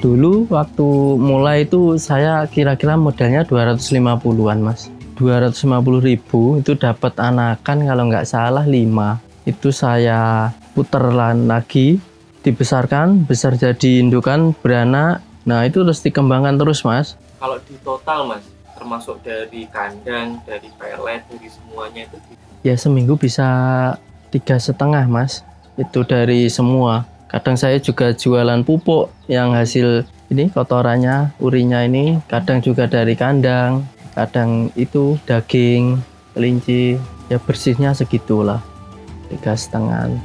Dulu waktu mulai itu saya kira-kira modalnya 250-an Mas. 250.000 itu dapat anakan kalau nggak salah 5. Itu saya puterlan lagi, dibesarkan, besar jadi indukan, beranak. Nah itu terus dikembangkan terus Mas. Kalau di total Mas, termasuk dari kandang, dari pelet, dari semuanya itu? Ya seminggu bisa 3,5 Mas. Itu dari semua. Kadang saya juga jualan pupuk yang hasil ini kotorannya, urinya ini. Kadang juga dari kandang, kadang itu daging, kelinci. Ya bersihnya segitulah, 3,5.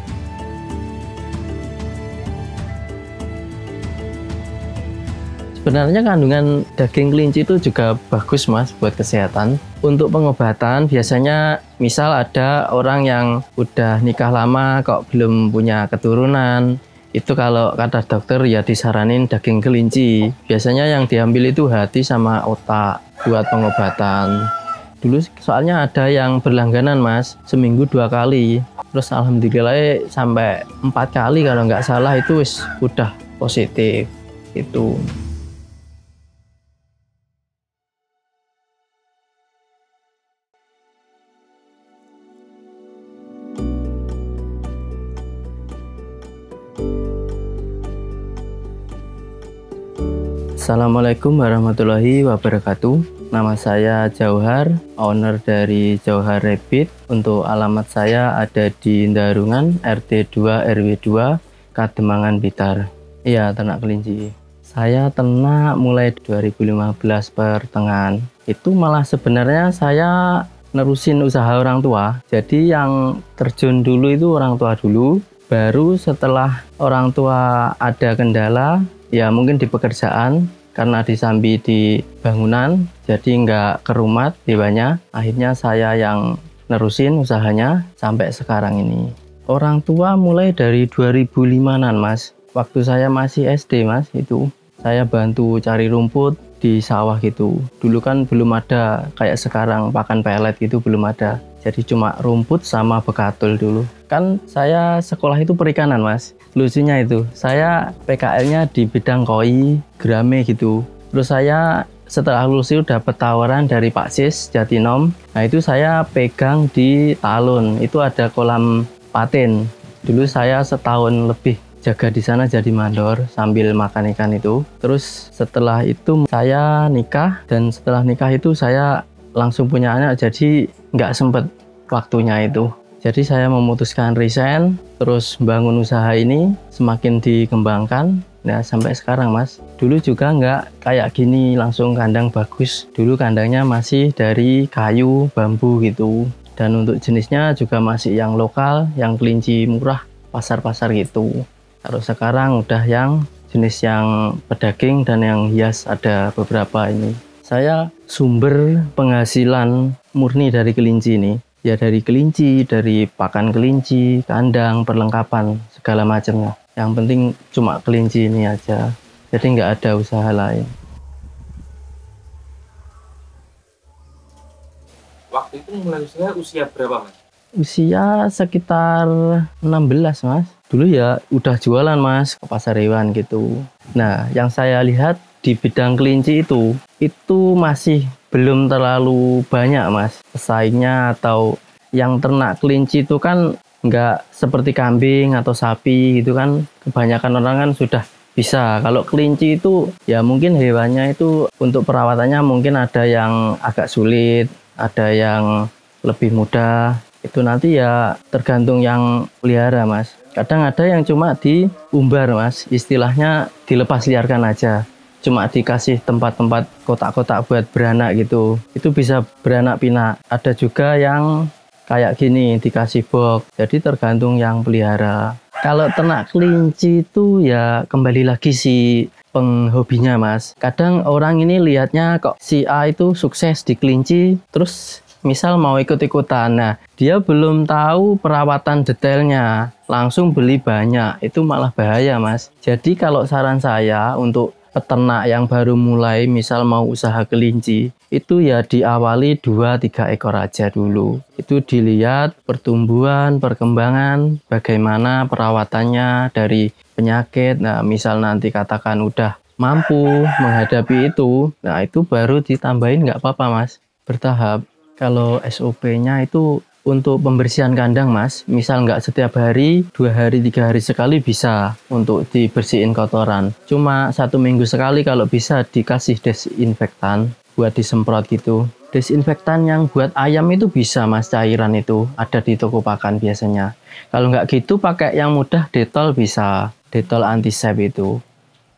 Sebenarnya kandungan daging kelinci itu juga bagus Mas buat kesehatan. Untuk pengobatan biasanya misal ada orang yang udah nikah lama kok belum punya keturunan. Itu kalau kata dokter ya disaranin daging kelinci. Biasanya yang diambil itu hati sama otak buat pengobatan. Dulu soalnya ada yang berlangganan Mas, seminggu 2 kali. Terus alhamdulillah sampai 4 kali kalau nggak salah itu udah positif. Itu. Assalamualaikum warahmatullahi wabarakatuh. Nama saya Jauhar, owner dari Jauhar Rabbit. Untuk alamat saya ada di Darungan, RT 2 RW 2, Kademangan, Blitar. Iya, ternak kelinci. Saya ternak mulai 2015 pertengahan. Itu malah sebenarnya saya nerusin usaha orang tua. Jadi yang terjun dulu itu orang tua dulu. Baru setelah orang tua ada kendala, ya mungkin di pekerjaan, karena disambi di bangunan, jadi nggak kerumat hewannya. Akhirnya saya yang nerusin usahanya sampai sekarang ini. Orang tua mulai dari 2005-an Mas. Waktu saya masih SD Mas, itu saya bantu cari rumput di sawah gitu. Dulu kan belum ada kayak sekarang pakan pelet gitu, belum ada. Jadi cuma rumput sama bekatul dulu. Kan saya sekolah itu perikanan Mas. Lucunya itu, saya PKL-nya di bidang koi, gerame gitu. Terus saya setelah lulus itu dapat tawaran dari Pak Sis Jatinom. Nah itu saya pegang di Talun. Itu ada kolam patin. Dulu saya setahun lebih jaga di sana jadi mandor sambil makan ikan itu. Terus setelah itu saya nikah, dan setelah nikah itu saya langsung punya anak, jadi nggak sempet waktunya itu. Jadi saya memutuskan resign, terus bangun usaha ini, semakin dikembangkan, nah sampai sekarang Mas. Dulu juga nggak kayak gini langsung kandang bagus. Dulu kandangnya masih dari kayu, bambu gitu. Dan untuk jenisnya juga masih yang lokal, yang kelinci murah, pasar-pasar gitu. Kalau sekarang udah yang jenis yang pedaging dan yang hias, ada beberapa ini. Saya sumber penghasilan murni dari kelinci ini. Ya dari kelinci, dari pakan kelinci, kandang, perlengkapan, segala macamnya. Yang penting cuma kelinci ini aja. Jadi nggak ada usaha lain. Waktu itu mulai usia berapa Mas? Usia sekitar 16 Mas. Dulu ya udah jualan Mas ke pasar hewan gitu. Nah yang saya lihat di bidang kelinci itu masih belum terlalu banyak Mas pesaingnya, atau yang ternak kelinci itu kan nggak seperti kambing atau sapi gitu kan, kebanyakan orang kan sudah bisa. Kalau kelinci itu ya mungkin hewannya itu untuk perawatannya mungkin ada yang agak sulit, ada yang lebih mudah. Itu nanti ya tergantung yang pelihara Mas. Kadang ada yang cuma diumbar Mas, istilahnya dilepas liarkan aja. Cuma dikasih tempat-tempat kotak-kotak buat beranak gitu. Itu bisa beranak pinak. Ada juga yang kayak gini dikasih box. Jadi tergantung yang pelihara. Kalau ternak kelinci itu ya kembali lagi si penghobinya Mas. Kadang orang ini lihatnya kok si A itu sukses di kelinci, terus misal mau ikut-ikutan. Nah, dia belum tahu perawatan detailnya, langsung beli banyak. Itu malah bahaya Mas. Jadi kalau saran saya untuk peternak yang baru mulai, misal mau usaha kelinci, itu ya diawali 2-3 ekor aja dulu. Itu dilihat pertumbuhan, perkembangan, bagaimana perawatannya dari penyakit. Nah, misal nanti katakan udah mampu menghadapi itu, nah itu baru ditambahin nggak apa-apa Mas, bertahap. Kalau SOP-nya itu untuk pembersihan kandang Mas, misal nggak setiap hari, 2 hari, 3 hari sekali bisa untuk dibersihin kotoran. Cuma 1 minggu sekali kalau bisa dikasih desinfektan buat disemprot gitu. Desinfektan yang buat ayam itu bisa Mas, cairan itu ada di toko pakan biasanya. Kalau nggak gitu pakai yang mudah, Dettol bisa, Dettol antisep itu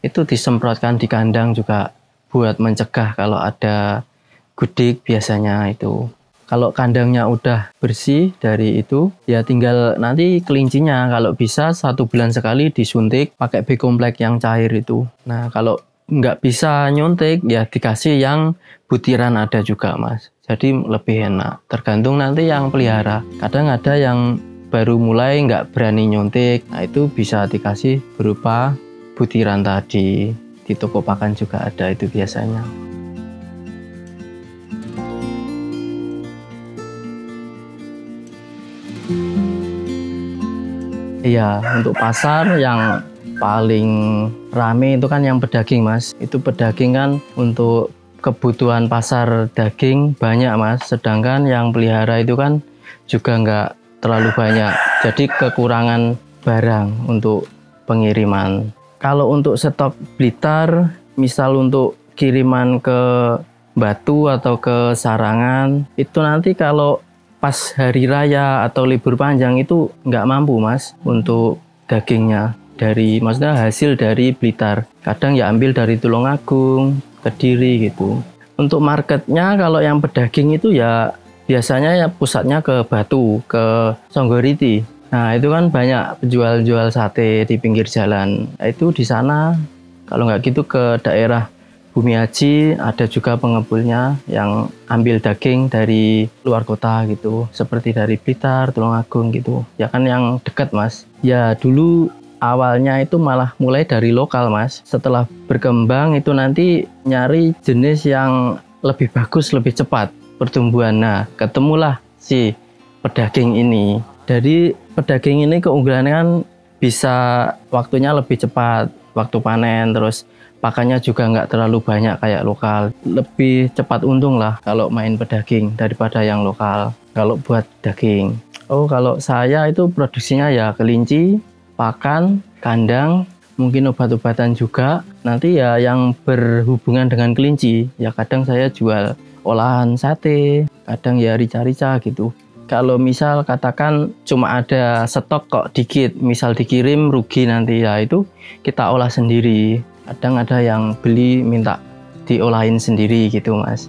disemprotkan di kandang juga buat mencegah kalau ada gudik biasanya itu. Kalau kandangnya udah bersih dari itu, ya tinggal nanti kelincinya kalau bisa 1 bulan sekali disuntik pakai B-kompleks yang cair itu. Nah kalau nggak bisa nyuntik ya dikasih yang butiran ada juga Mas. Jadi lebih enak. Tergantung nanti yang pelihara. Kadang ada yang baru mulai nggak berani nyuntik, nah itu bisa dikasih berupa butiran tadi. Di toko pakan juga ada itu biasanya. Iya, untuk pasar yang paling rame itu kan yang pedaging Mas. Itu pedaging kan untuk kebutuhan pasar daging banyak Mas. Sedangkan yang pelihara itu kan juga nggak terlalu banyak. Jadi kekurangan barang untuk pengiriman. Kalau untuk stok Blitar, misal untuk kiriman ke Batu atau ke Sarangan, itu nanti kalau pas hari raya atau libur panjang itu nggak mampu Mas untuk dagingnya, maksudnya hasil dari Blitar. Kadang ya ambil dari Tulungagung, Kediri gitu. Untuk marketnya kalau yang pedaging itu ya biasanya ya pusatnya ke Batu, ke Songgoriti. Nah itu kan banyak penjual-jual sate di pinggir jalan. Nah, itu di sana. Kalau nggak gitu ke daerah Bumi Haji ada juga pengepulnya yang ambil daging dari luar kota gitu, seperti dari Blitar, Tulungagung gitu. Ya kan yang dekat Mas. Ya dulu awalnya itu malah mulai dari lokal Mas. Setelah berkembang itu nanti nyari jenis yang lebih bagus, lebih cepat pertumbuhan. Nah ketemulah si pedaging ini. Jadi pedaging ini keunggulannya kan bisa waktunya lebih cepat, waktu panen, terus pakannya juga nggak terlalu banyak kayak lokal. Lebih cepat untung lah kalau main pedaging daripada yang lokal kalau buat daging. Oh kalau saya itu produksinya ya kelinci, pakan, kandang, mungkin obat-obatan juga. Nanti ya yang berhubungan dengan kelinci ya kadang saya jual olahan sate, kadang ya rica-rica gitu. Kalau misal katakan cuma ada stok kok dikit, misal dikirim rugi nanti ya itu kita olah sendiri. Kadang ada yang beli minta diolahin sendiri gitu Mas.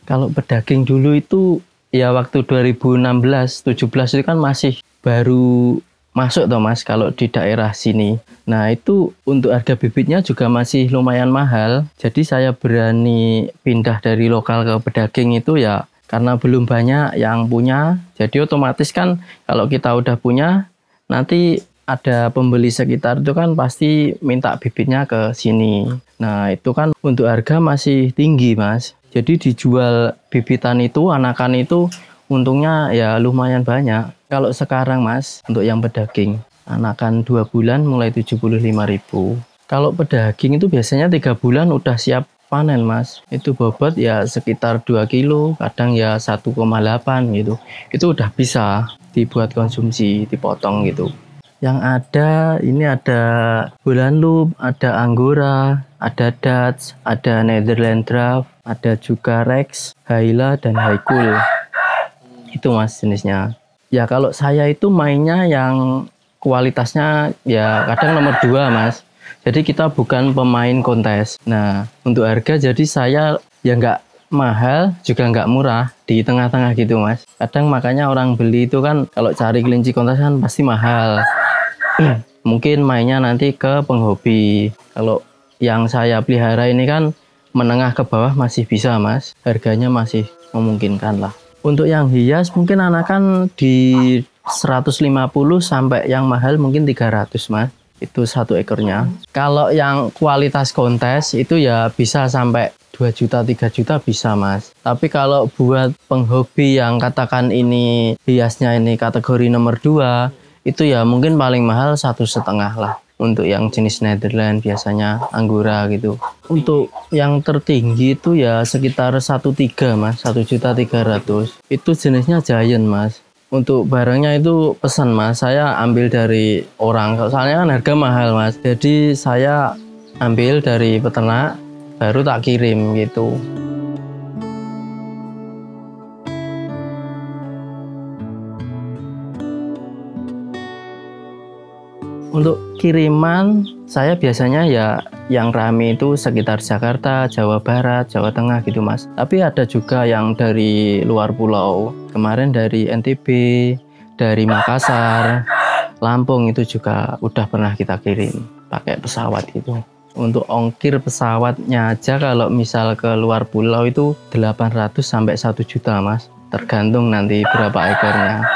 Kalau pedaging dulu itu ya waktu 2016-17 itu kan masih baru masuk toh Mas kalau di daerah sini. Nah itu untuk harga bibitnya juga masih lumayan mahal. Jadi saya berani pindah dari lokal ke pedaging itu ya karena belum banyak yang punya. Jadi otomatis kan kalau kita udah punya nanti ada pembeli sekitar itu kan pasti minta bibitnya ke sini. Nah itu kan untuk harga masih tinggi Mas. Jadi dijual bibitan itu, anakan itu untungnya ya lumayan banyak. Kalau sekarang Mas untuk yang pedaging, anakan 2 bulan mulai 75.000. Kalau pedaging itu biasanya 3 bulan udah siap panen Mas. Itu bobot ya sekitar 2 kilo, kadang ya 1,8 gitu. Itu udah bisa dibuat konsumsi, dipotong gitu. Yang ada ini ada Holland Loop, ada Angora, ada Dutch, ada Netherland Draft, ada juga Rex, Haila dan Haikul. Itu Mas jenisnya. Ya kalau saya itu mainnya yang kualitasnya ya kadang nomor 2 Mas. Jadi kita bukan pemain kontes. Nah untuk harga jadi saya ya nggak mahal juga nggak murah, di tengah-tengah gitu Mas. Kadang makanya orang beli itu kan kalau cari kelinci kontes kan pasti mahal. Mungkin mainnya nanti ke penghobi. Kalau yang saya pelihara ini kan menengah ke bawah masih bisa Mas, harganya masih memungkinkan lah. Untuk yang hias mungkin anakan di 150 sampai yang mahal mungkin 300 Mas, itu 1 ekornya. Kalau yang kualitas kontes itu ya bisa sampai 2 juta 3 juta bisa Mas. Tapi kalau buat penghobi yang katakan ini hiasnya ini kategori nomor 2, Itu ya mungkin paling mahal 1,5 lah. Untuk yang jenis Netherlands biasanya Anggora gitu. Untuk yang tertinggi itu ya sekitar 1,3 mas, 1.300.000. Itu jenisnya Giant mas. Untuk barangnya itu pesan mas, saya ambil dari orang. Soalnya kan harga mahal mas. Jadi saya ambil dari peternak, baru tak kirim gitu. Untuk kiriman, saya biasanya ya yang rame itu sekitar Jakarta, Jawa Barat, Jawa Tengah gitu mas. Tapi ada juga yang dari luar pulau. Kemarin dari NTB, dari Makassar, Lampung itu juga udah pernah kita kirim pakai pesawat gitu. Untuk ongkir pesawatnya aja kalau misal ke luar pulau itu 800 sampai 1 juta mas. Tergantung nanti berapa ekornya.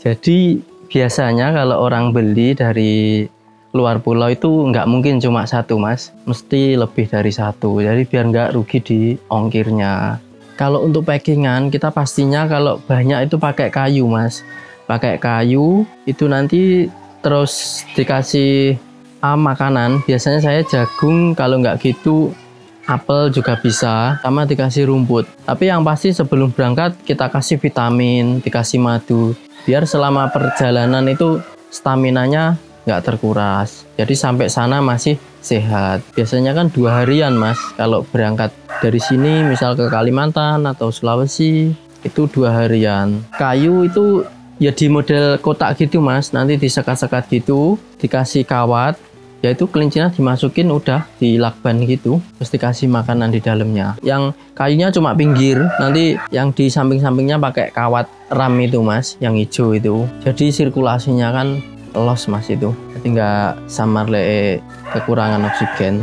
Jadi biasanya kalau orang beli dari luar pulau itu nggak mungkin cuma satu mas, mesti lebih dari satu. Jadi biar nggak rugi di ongkirnya. Kalau untuk packingan kita pastinya kalau banyak itu pakai kayu mas. Pakai kayu itu nanti terus dikasih makanan. Biasanya saya jagung, kalau nggak gitu apel juga bisa, sama dikasih rumput. Tapi yang pasti sebelum berangkat kita kasih vitamin, dikasih madu. Biar selama perjalanan itu staminanya nggak terkuras. Jadi sampai sana masih sehat. Biasanya kan 2 harian mas. Kalau berangkat dari sini misal ke Kalimantan atau Sulawesi itu 2 harian. Kayu itu ya di model kotak gitu mas. Nanti disekat-sekat gitu, dikasih kawat. Yaitu kelincinya dimasukin udah di lakban gitu, terus dikasih makanan di dalamnya. Yang kayunya cuma pinggir, nanti yang di samping-sampingnya pakai kawat ram itu mas, yang hijau itu. Jadi sirkulasinya kan los mas itu, jadi nggak samar kekurangan oksigen.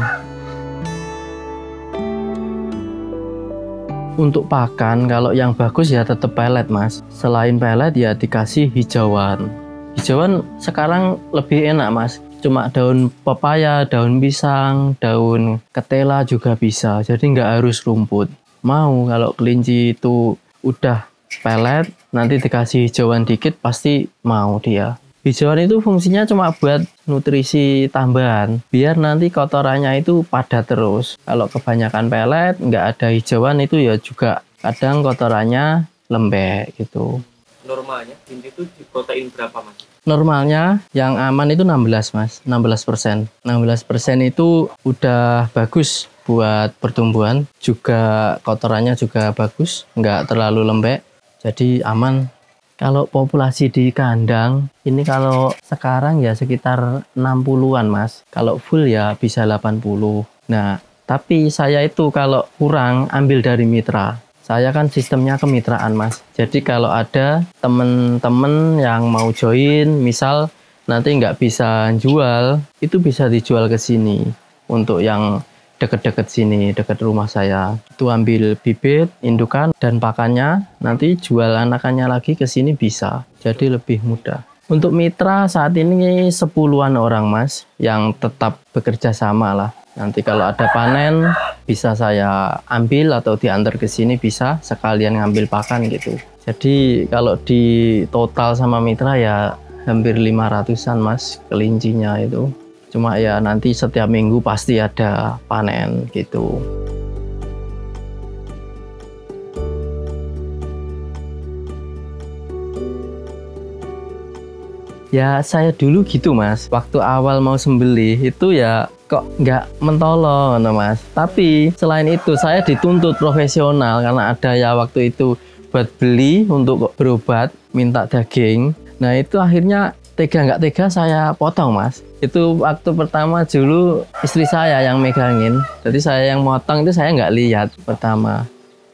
Untuk pakan kalau yang bagus ya tetap pelet mas. Selain pelet ya dikasih hijauan. Hijauan sekarang lebih enak mas. Cuma daun pepaya, daun pisang, daun ketela juga bisa. Jadi nggak harus rumput. Mau kalau kelinci itu udah pelet, nanti dikasih hijauan dikit pasti mau dia. Hijauan itu fungsinya cuma buat nutrisi tambahan. Biar nanti kotorannya itu padat terus. Kalau kebanyakan pelet, nggak ada hijauan itu ya juga kadang kotorannya lembek gitu. Normalnya kelinci itu di protein berapa mas? Normalnya yang aman itu 16 mas, 16%. 16% itu udah bagus buat pertumbuhan, juga kotorannya juga bagus, nggak terlalu lembek, jadi aman. Kalau populasi di kandang, ini kalau sekarang ya sekitar 60-an mas, kalau full ya bisa 80. Nah, tapi saya itu kalau kurang ambil dari mitra. Saya kan sistemnya kemitraan mas. Jadi kalau ada temen-temen yang mau join, misal nanti nggak bisa jual, itu bisa dijual ke sini. Untuk yang deket-deket sini, deket rumah saya. Itu ambil bibit, indukan, dan pakannya. Nanti jual anakannya lagi ke sini bisa. Jadi lebih mudah. Untuk mitra saat ini 10-an orang mas, yang tetap bekerja sama lah. Nanti kalau ada panen bisa saya ambil atau diantar ke sini bisa sekalian ngambil pakan gitu. Jadi kalau di total sama mitra ya hampir 500-an mas kelincinya itu. Cuma ya nanti setiap minggu pasti ada panen gitu. Ya saya dulu gitu mas. Waktu awal mau sembelih itu ya kok nggak mentolo no mas. Tapi selain itu saya dituntut profesional karena ada ya waktu itu buat beli untuk berobat minta daging. Nah itu akhirnya tega nggak tega saya potong mas. Itu waktu pertama dulu istri saya yang megangin. Jadi saya yang motong itu saya nggak lihat pertama.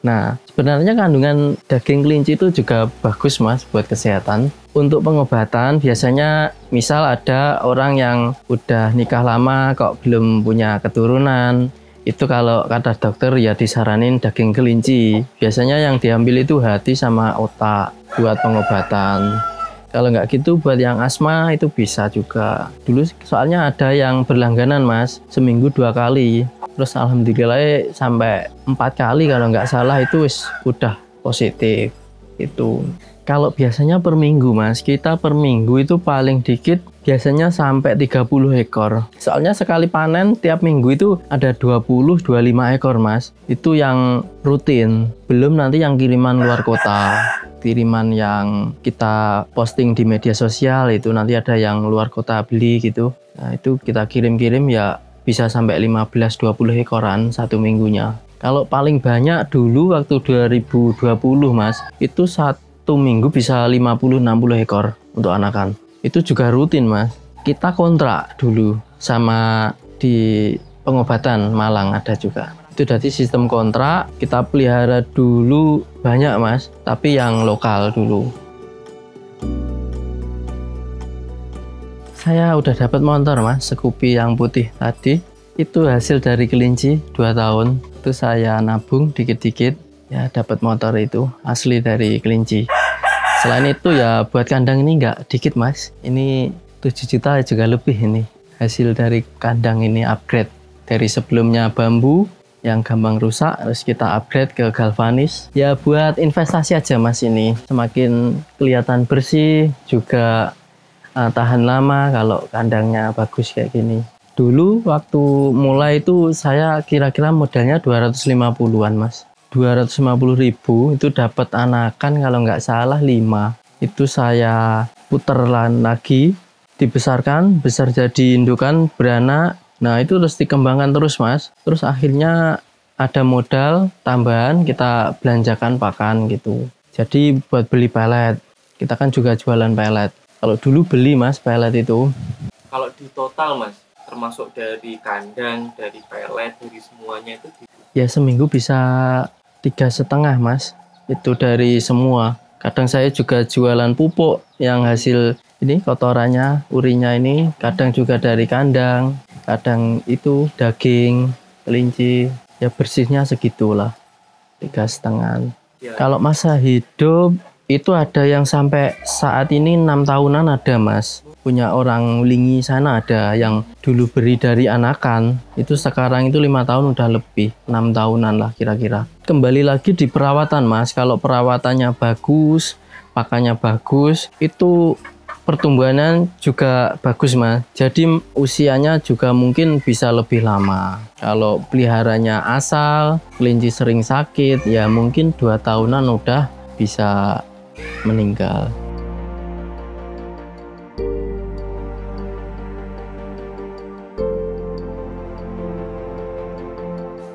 Nah sebenarnya kandungan daging kelinci itu juga bagus mas buat kesehatan. Untuk pengobatan biasanya misal ada orang yang udah nikah lama kok belum punya keturunan. Itu kalau kata dokter ya disaranin daging kelinci. Biasanya yang diambil itu hati sama otak buat pengobatan. Kalau nggak gitu buat yang asma itu bisa juga. Dulu soalnya ada yang berlangganan mas, seminggu 2 kali. Terus alhamdulillah sampai 4 kali kalau nggak salah itu udah positif. Itu Kalau biasanya per minggu mas, kita per minggu itu paling dikit biasanya sampai 30 ekor. Soalnya sekali panen tiap minggu itu ada 20-25 ekor mas. Itu yang rutin, belum nanti yang kiriman luar kota. Kiriman yang kita posting di media sosial itu nanti ada yang luar kota beli gitu. Nah itu kita kirim-kirim ya bisa sampai 15-20 ekoran satu minggunya. Kalau paling banyak dulu waktu 2020 mas, itu satu minggu bisa 50-60 ekor untuk anakan. Itu juga rutin mas. Kita kontrak dulu sama di pengobatan Malang ada juga. Itu dari sistem kontrak, kita pelihara dulu banyak mas, tapi yang lokal dulu. Saya udah dapat motor mas, Scoopy yang putih tadi. Itu hasil dari kelinci 2 tahun. Itu saya nabung dikit-dikit, ya dapat motor itu asli dari kelinci. Selain itu ya buat kandang ini nggak dikit mas. Ini 7 juta juga lebih ini. Hasil dari kandang ini upgrade. Dari sebelumnya bambu yang gampang rusak, terus kita upgrade ke galvanis. Ya buat investasi aja mas ini. Semakin kelihatan bersih, juga tahan lama kalau kandangnya bagus kayak gini. Dulu waktu mulai itu saya kira-kira modalnya 250-an mas. 250.000 itu dapat anakan kalau nggak salah 5. Itu saya puteran lagi, dibesarkan, besar jadi indukan, beranak. Nah itu terus dikembangkan terus mas. Terus akhirnya ada modal tambahan, kita belanjakan pakan gitu. Jadi buat beli pelet, kita kan juga jualan pelet. Kalau dulu beli mas pelet itu. Kalau di total mas, termasuk dari kandang, dari pelet, dari semuanya itu? Ya seminggu bisa 3,5 mas. Itu dari semua. Kadang saya juga jualan pupuk yang hasil ini kotorannya, urinya ini. Kadang juga dari kandang. Kadang itu daging, kelinci. Ya bersihnya segitulah. 3,5. Ya. Kalau masa hidup itu ada yang sampai saat ini 6 tahunan ada mas. Punya orang Lingi sana ada yang dulu beri dari anakan. Itu sekarang itu 5 tahun udah lebih. 6 tahunan lah kira-kira. Kembali lagi di perawatan mas. Kalau perawatannya bagus, pakannya bagus, itu pertumbuhannya juga bagus mas. Jadi usianya juga mungkin bisa lebih lama. Kalau peliharanya asal, kelinci sering sakit, ya mungkin 2 tahunan udah bisa meninggal.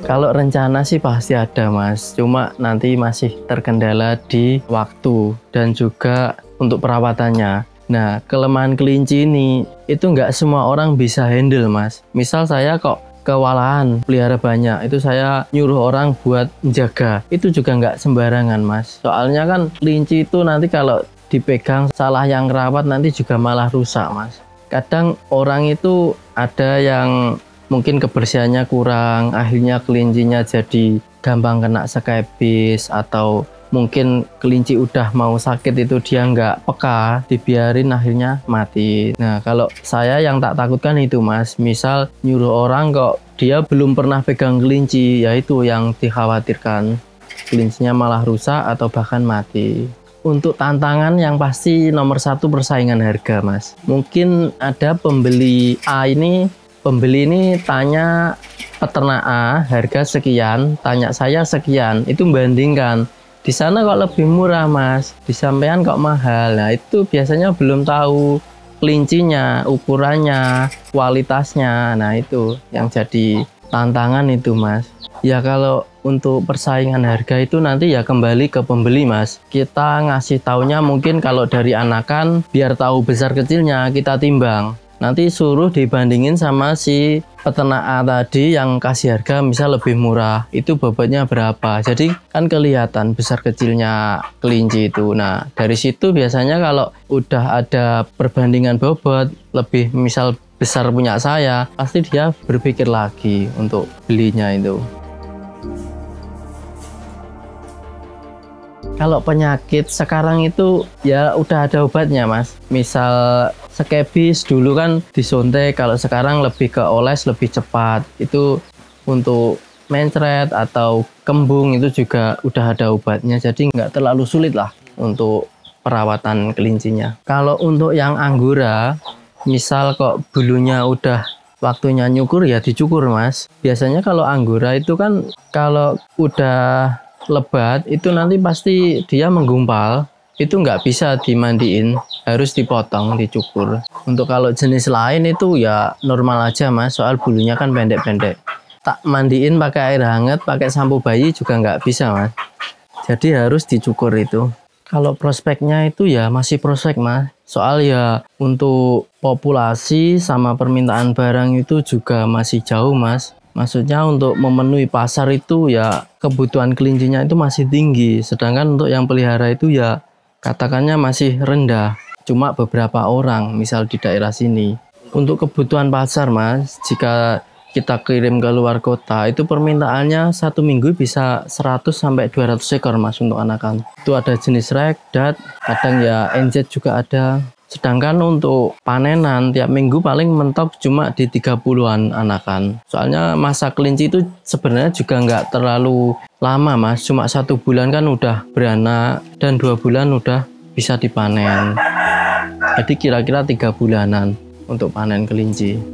Kalau rencana sih pasti ada mas, cuma nanti masih terkendala di waktu dan juga untuk perawatannya. Nah kelemahan kelinci ini itu nggak semua orang bisa handle mas. Misal saya kok kewalahan pelihara banyak, itu saya nyuruh orang buat menjaga, itu juga nggak sembarangan mas. Soalnya kan kelinci itu nanti kalau dipegang salah yang rawat nanti juga malah rusak mas. Kadang orang itu ada yang mungkin kebersihannya kurang, akhirnya kelincinya jadi gampang kena skabis, atau mungkin kelinci udah mau sakit itu dia nggak peka, dibiarin akhirnya mati. Nah kalau saya yang tak takutkan itu mas, misal nyuruh orang kok dia belum pernah pegang kelinci, yaitu yang dikhawatirkan, kelincinya malah rusak atau bahkan mati. Untuk tantangan yang pasti nomor 1 persaingan harga mas. Mungkin ada pembeli A ini, pembeli ini tanya peternak A harga sekian, tanya saya sekian, itu bandingkan. Di sana kok lebih murah mas, di sampean kok mahal. Nah itu biasanya belum tahu kelincinya, ukurannya, kualitasnya. Nah itu yang jadi tantangan itu mas. Ya kalau untuk persaingan harga itu nanti ya kembali ke pembeli mas. Kita ngasih taunya mungkin kalau dari anakan biar tahu besar kecilnya kita timbang. Nanti suruh dibandingin sama si peternak A tadi yang kasih harga misal lebih murah, itu bobotnya berapa. Jadi kan kelihatan besar kecilnya kelinci itu. Nah dari situ biasanya kalau udah ada perbandingan bobot lebih misal besar punya saya, pasti dia berpikir lagi untuk belinya itu. Kalau penyakit sekarang itu ya udah ada obatnya mas. Misal skabis dulu kan disontek, kalau sekarang lebih ke oles lebih cepat. Itu untuk mencret atau kembung itu juga udah ada obatnya. Jadi nggak terlalu sulit lah untuk perawatan kelincinya. Kalau untuk yang anggora, misal kok bulunya udah waktunya nyukur ya dicukur mas. Biasanya kalau anggora itu kan kalau udah lebat itu nanti pasti dia menggumpal, itu nggak bisa dimandiin, harus dipotong, dicukur. Untuk kalau jenis lain itu ya normal aja mas, soal bulunya kan pendek-pendek. Tak mandiin pakai air hangat, pakai sampo bayi juga nggak bisa mas. Jadi harus dicukur itu. Kalau prospeknya itu ya masih prospek mas. Soal ya untuk populasi sama permintaan barang itu juga masih jauh mas. Maksudnya untuk memenuhi pasar itu ya kebutuhan kelincinya itu masih tinggi. Sedangkan untuk yang pelihara itu ya katakannya masih rendah. Cuma beberapa orang misal di daerah sini. Untuk kebutuhan pasar mas, jika kita kirim ke luar kota itu permintaannya satu minggu bisa 100 sampai 200 ekor mas untuk anakan. Itu ada jenis rek, dat, kadang ya NZ juga ada. Sedangkan untuk panenan tiap minggu paling mentok cuma di 30-an anakan. Soalnya masa kelinci itu sebenarnya juga nggak terlalu lama mas, cuma 1 bulan kan udah beranak dan 2 bulan udah bisa dipanen. Jadi kira-kira 3 bulanan untuk panen kelinci.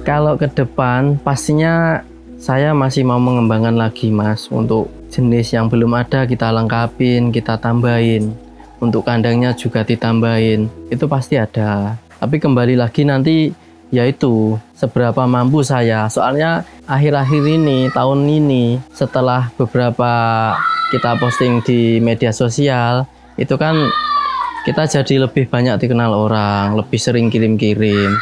Kalau ke depan pastinya saya masih mau mengembangkan lagi mas. Untuk jenis yang belum ada kita lengkapin, kita tambahin. Untuk kandangnya juga ditambahin. Itu pasti ada. Tapi kembali lagi nanti yaitu seberapa mampu saya. Soalnya akhir-akhir ini, tahun ini setelah beberapa kita posting di media sosial, itu kan kita jadi lebih banyak dikenal orang, lebih sering kirim-kirim.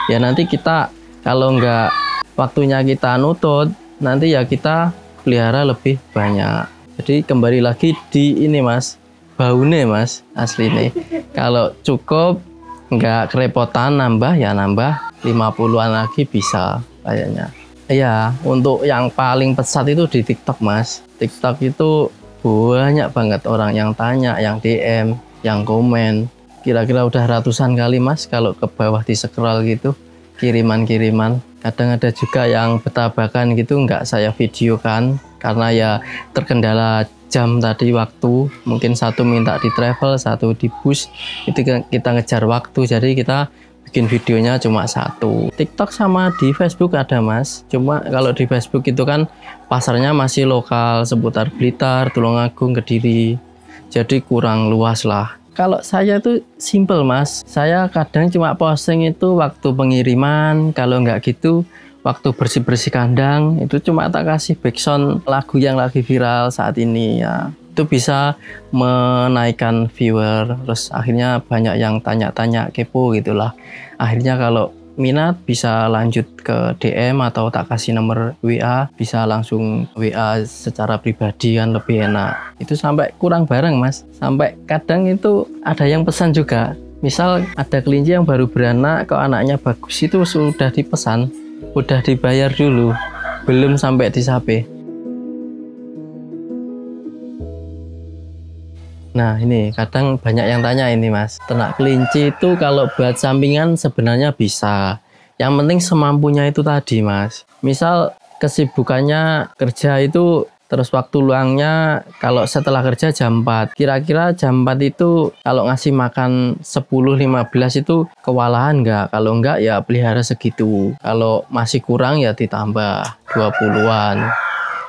Ya nanti kita kalau nggak waktunya kita nutut, nanti ya kita pelihara lebih banyak. Jadi kembali lagi di ini mas, baune mas, asli nih. Kalau cukup, nggak kerepotan nambah ya nambah 50-an lagi bisa kayaknya. Ya, untuk yang paling pesat itu di TikTok mas. TikTok itu banyak banget orang yang tanya, yang DM, yang komen. Kira-kira udah ratusan kali mas kalau ke bawah di scroll gitu. Kiriman-kiriman, kadang ada juga yang betabakan gitu nggak saya videokan karena ya terkendala jam tadi waktu, mungkin satu minta di travel, satu di bus, itu kita ngejar waktu jadi kita bikin videonya cuma satu. TikTok sama di Facebook ada mas, cuma kalau di Facebook itu kan pasarnya masih lokal seputar Blitar, Tulungagung, Kediri, jadi kurang luas lah. Kalau saya tuh simple mas, saya kadang cuma posting itu waktu pengiriman, kalau nggak gitu waktu bersih-bersih kandang, itu cuma tak kasih backsound lagu yang lagi viral saat ini ya. Itu bisa menaikkan viewer, terus akhirnya banyak yang tanya-tanya kepo gitulah. Akhirnya kalau minat bisa lanjut ke DM atau tak kasih nomor WA, bisa langsung WA secara pribadi kan lebih enak. Itu sampai kurang bareng mas, sampai kadang itu ada yang pesan juga. Misal ada kelinci yang baru beranak, kok anaknya bagus, itu sudah dipesan, udah dibayar dulu, belum sampai disape. Nah ini kadang banyak yang tanya ini mas, ternak kelinci itu kalau buat sampingan sebenarnya bisa. Yang penting semampunya itu tadi mas. Misal kesibukannya kerja itu, terus waktu luangnya kalau setelah kerja jam 4. Kira-kira jam 4 itu kalau ngasih makan 10-15 itu kewalahan nggak? Kalau nggak ya pelihara segitu. Kalau masih kurang ya ditambah 20-an.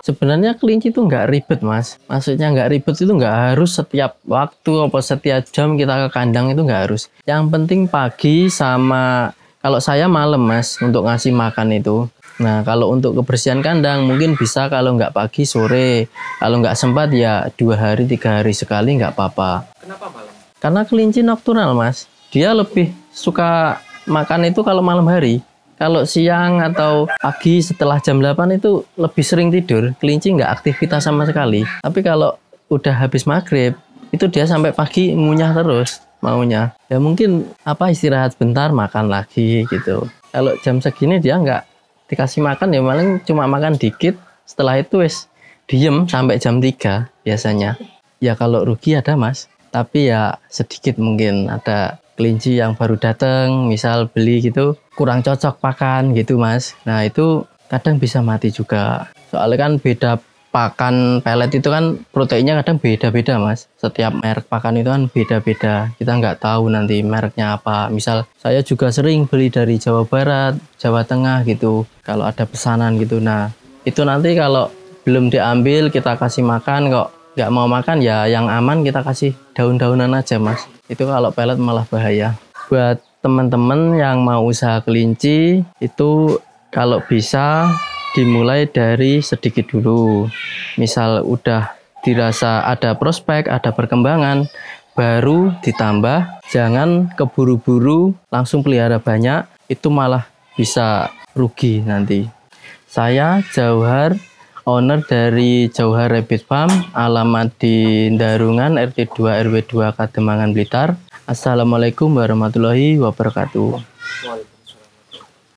Sebenarnya kelinci itu nggak ribet mas. Maksudnya nggak ribet itu nggak harus setiap waktu atau setiap jam kita ke kandang, itu nggak harus. Yang penting pagi sama kalau saya malam mas untuk ngasih makan itu. Nah kalau untuk kebersihan kandang mungkin bisa kalau nggak pagi sore. Kalau nggak sempat ya 2 hari 3 hari sekali nggak apa-apa. Kenapa malam? Karena kelinci nokturnal mas. Dia lebih suka makan itu kalau malam hari. Kalau siang atau pagi setelah jam 8 itu lebih sering tidur. Kelinci nggak aktivitas sama sekali. Tapi kalau udah habis maghrib, itu dia sampai pagi ngunyah terus maunya. Ya mungkin istirahat bentar, makan lagi gitu. Kalau jam segini dia nggak dikasih makan ya paling cuma makan dikit. Setelah itu diem sampai jam 3 biasanya. Ya kalau rugi ada mas. Tapi ya sedikit mungkin ada kelinci yang baru datang, misal beli gitu kurang cocok pakan gitu Mas. Nah itu kadang bisa mati juga. Soalnya kan beda pakan pelet itu kan proteinnya kadang beda-beda Mas. Setiap merek pakan itu kan beda-beda. Kita nggak tahu nanti mereknya apa. Misal saya juga sering beli dari Jawa Barat, Jawa Tengah gitu. Kalau ada pesanan gitu. Nah itu nanti kalau belum diambil kita kasih makan kok nggak mau makan ya yang aman kita kasih daun-daunan aja Mas. Itu kalau pelet malah bahaya. Buat teman-teman yang mau usaha kelinci itu kalau bisa dimulai dari sedikit dulu. Misal udah dirasa ada prospek, ada perkembangan, baru ditambah. Jangan keburu-buru langsung pelihara banyak, itu malah bisa rugi nanti. Saya Jauhar, owner dari Jauhar Rabbit Farm, alamat di Darungan RT 2 RW 2 Kademangan Blitar. Assalamualaikum warahmatullahi wabarakatuh.